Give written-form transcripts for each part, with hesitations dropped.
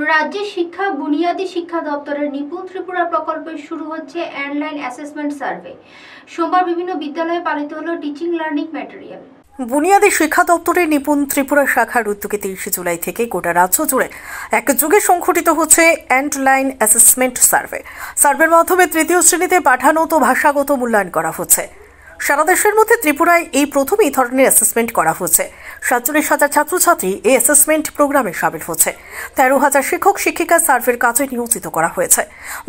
রাজ্যের শিক্ষা বুনিয়াদী শিক্ষা দপ্তরের নিপুণ ত্রিপুরা প্রকল্পে শুরু হচ্ছে অনলাইন অ্যাসেসমেন্ট সার্ভে। সোমবার বিভিন্ন বিদ্যালয়ে পালিত হলো টিচিং লার্নিং ম্যাটেরিয়াল। বুনিয়াদী শিক্ষা দপ্তরের নিপুণ ত্রিপুরা শাখার উদ্যোগে 23 জুলাই থেকে গোটা রাজ্য জুড়ে একযোগে সংঘটিত হচ্ছে অনলাইন অ্যাসেসমেন্ট সার্ভে। সার্ভের মাধ্যমে তৃতীয় শ্রেণীতে পাঠানো তো ভাষাগত মূল্যায়ন করা হচ্ছে। সারা দেশের মধ্যে ত্রিপুরায় এই প্রথম এই ধরনের অ্যাসেসমেন্ট করা হচ্ছে। 47,000 ছাত্রছাত্রী এই অ্যাসেসমেন্ট প্রোগ্রামে সামিল হচ্ছে। 13,000 শিক্ষক শিক্ষিকা সার্ভের কাজে নিয়োজিত করা হয়েছে।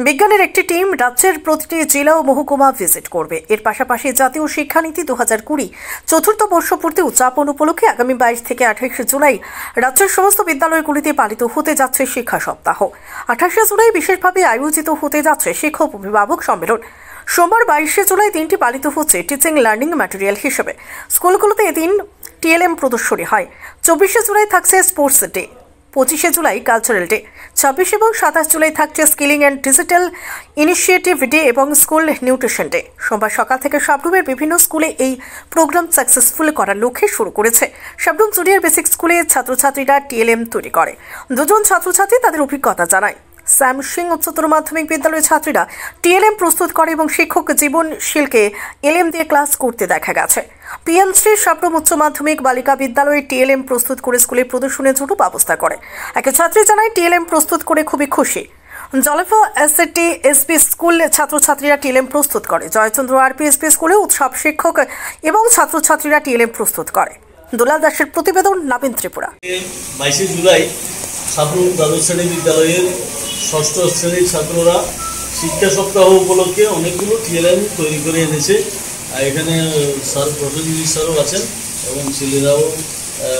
বিজ্ঞানের একটি টিম রাজ্যের প্রতিটি জেলা ও মহকুমা ভিজিট করবে। এর পাশাপাশি জাতীয় শিক্ষানীতি 2020 চতুর্থ বর্ষপূর্তি উদযাপন উপলক্ষে আগামী 22 থেকে 28 জুলাই রাজ্যের সমস্ত বিদ্যালয়গুলিতে পালিত হতে যাচ্ছে শিক্ষা সপ্তাহ। 28 জুলাই বিশেষভাবে আয়োজিত হতে যাচ্ছে শিক্ষক অভিভাবক সম্মেলন। সোমবার 22 জুলাই দিনটি পালিত হচ্ছে টিচিং লার্নিং ম্যাটেরিয়াল হিসেবে। স্কুলগুলোতে এদিন টিএলএম প্রদর্শনী হয়। 24 জুলাই থাকছে sports day, 25 July cultural day, 26 এবং 27 জুলাই থাকছে skilling and digital initiative day এবং স্কুল নিউট্রিশন ডে। সোমবার সকাল থেকে সাবরুমের বিভিন্ন স্কুলে এই প্রোগ্রাম সাকসেসফুল করার লক্ষ্যে শুরু করেছে। সাবরুম জুনিয়র বেসিক স্কুলে ছাত্রছাত্রীরা টিএলএম তৈরি করে। দুজন ছাত্রছাত্রী তাদের অভিজ্ঞতা জানায়। স্যাম সিং উচ্চতর মাধ্যমিক বিদ্যালয়ের ছাত্রীরা টিএলএম প্রস্তুত করে এবং শিক্ষক জীবনশীলকে এলএম দিয়ে ক্লাস করতে দেখা গেছে। পিএনসি সাবরুম উচ্চ মাধ্যমিক বালিকা বিদ্যালয়ে টিএলএম প্রস্তুত করে স্কুলে প্রদর্শনের জন্য ব্যবস্থা করে। এক ছাত্রী জানায় টিএলএম প্রস্তুত করে খুবই খুশি। জলফা এসএটি এসপি স্কুল ছাত্রছাত্রীরা টিএলএম প্রস্তুত করে। জয়চন্দ্র আরপি এসপি স্কুলে উৎসব শিক্ষক এবং ছাত্রছাত্রীরা টিএলএম প্রস্তুত করে। দুলাল দাসের প্রতিবেদন, নবীন ত্রিপুরা। 22 জুলাই সাবরুম দ্বাদশ শ্রেণী বিদ্যালয়ের ষষ্ঠ শ্রেণীর ছাত্ররা শিক্ষা সপ্তাহ উপলক্ষে অনেকগুলো টিএলএম তৈরি করে এনেছে। এখানে স্যার প্রসেনজিৎ স্যারও আছেন এবং ছেলেরাও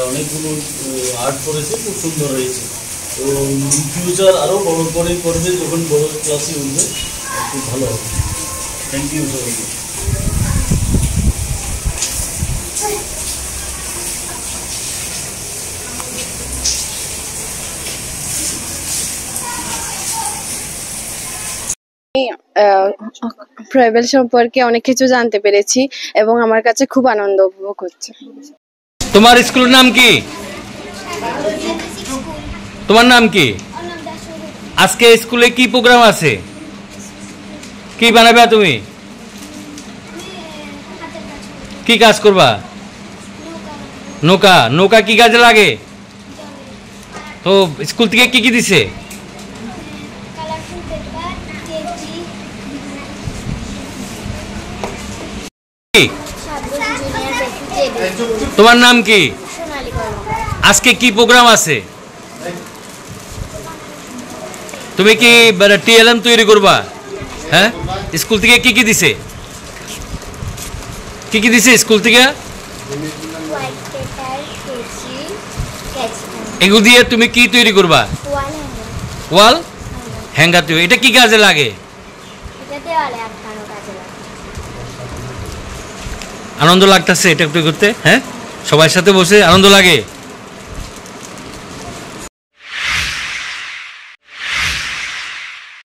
অনেকগুলো আর্ট করেছে, খুব সুন্দর হয়েছে। তো ইন ফিউচার আরও বড় করে করবে, যখন বড় ক্লাসে উঠবে খুব ভালো হবে। থ্যাংক ইউ সবাইকে। ট্রাভেল সম্পর্কে অনেক কিছু জানতে পেরেছি এবং আমার কাছে খুব আনন্দ উপভোগ হচ্ছে। তোমার স্কুলের নাম কি? তোমার নাম কি? আজকে স্কুলে কি প্রোগ্রাম আছে? কি বানাবে তুমি? কি কাজ করবা? নৌকা। নৌকা কি কাজে লাগে? তো স্কুল থেকে কি কি দিছে? তোমার নাম কি? আজকে কি প্রোগ্রাম আছে? তুমি কি টিএলএম তৈরি করবা? হ্যাঁ, স্কুল থেকে কি কি দিছে? কি কি দিছে স্কুল থেকে? এগুলো দিয়ে তুমি কি তৈরি করবা? ওয়াল হ্যাঙ্গার তৈরি। এটা কি কাজে লাগে? আনন্দ লাগতেছে এটা করতে? হ্যাঁ, সবার সাথে বসে আনন্দ লাগে।